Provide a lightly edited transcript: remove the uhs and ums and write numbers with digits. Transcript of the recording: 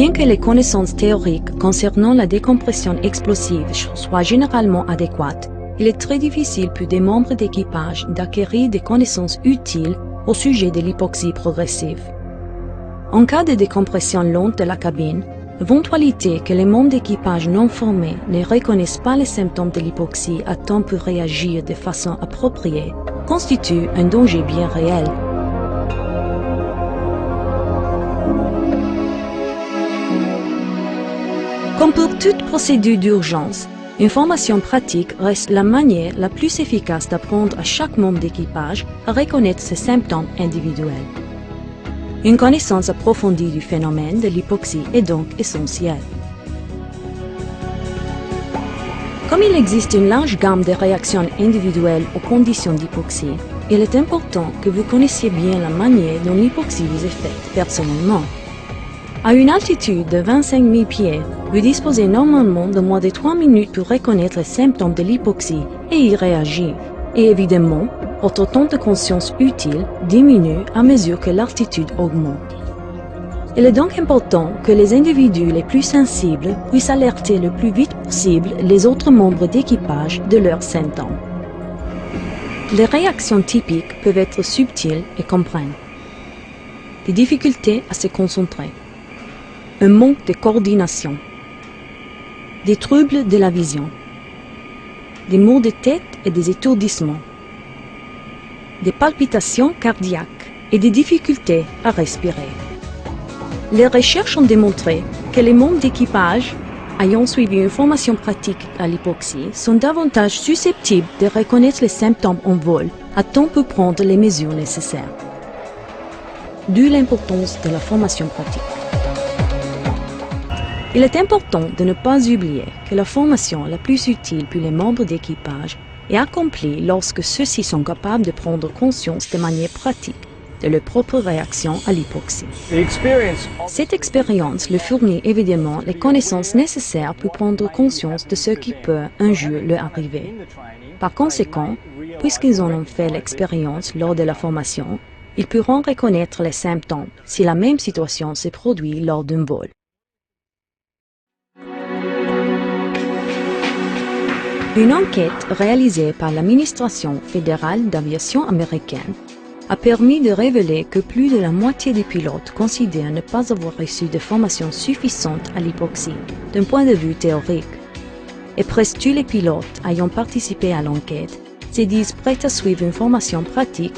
Bien que les connaissances théoriques concernant la décompression explosive soient généralement adéquates, il est très difficile pour des membres d'équipage d'acquérir des connaissances utiles au sujet de l'hypoxie progressive. En cas de décompression lente de la cabine, l'éventualité que les membres d'équipage non formés ne reconnaissent pas les symptômes de l'hypoxie à temps pour réagir de façon appropriée constitue un danger bien réel. Comme pour toute procédure d'urgence, une formation pratique reste la manière la plus efficace d'apprendre à chaque membre d'équipage à reconnaître ses symptômes individuels. Une connaissance approfondie du phénomène de l'hypoxie est donc essentielle. Comme il existe une large gamme de réactions individuelles aux conditions d'hypoxie, il est important que vous connaissiez bien la manière dont l'hypoxie vous affecte personnellement. À une altitude de 25 000 pieds, vous disposez normalement de moins de 3 minutes pour reconnaître les symptômes de l'hypoxie et y réagir. Et évidemment, votre temps de conscience utile diminue à mesure que l'altitude augmente. Il est donc important que les individus les plus sensibles puissent alerter le plus vite possible les autres membres d'équipage de leurs symptômes. Les réactions typiques peuvent être subtiles et comprennent. Des difficultés à se concentrer. Un manque de coordination, des troubles de la vision, des maux de tête et des étourdissements, des palpitations cardiaques et des difficultés à respirer. Les recherches ont démontré que les membres d'équipage ayant suivi une formation pratique à l'hypoxie sont davantage susceptibles de reconnaître les symptômes en vol à temps pour prendre les mesures nécessaires. D'où l'importance de la formation pratique. Il est important de ne pas oublier que la formation la plus utile pour les membres d'équipage est accomplie lorsque ceux-ci sont capables de prendre conscience de manière pratique de leur propre réaction à l'hypoxie. Cette expérience leur fournit évidemment les connaissances nécessaires pour prendre conscience de ce qui peut un jour leur arriver. Par conséquent, puisqu'ils en ont fait l'expérience lors de la formation, ils pourront reconnaître les symptômes si la même situation se produit lors d'un vol. Une enquête réalisée par l'administration fédérale d'aviation américaine a permis de révéler que plus de la moitié des pilotes considèrent ne pas avoir reçu de formation suffisante à l'hypoxie d'un point de vue théorique. Et presque tous les pilotes ayant participé à l'enquête se disent prêts à suivre une formation pratique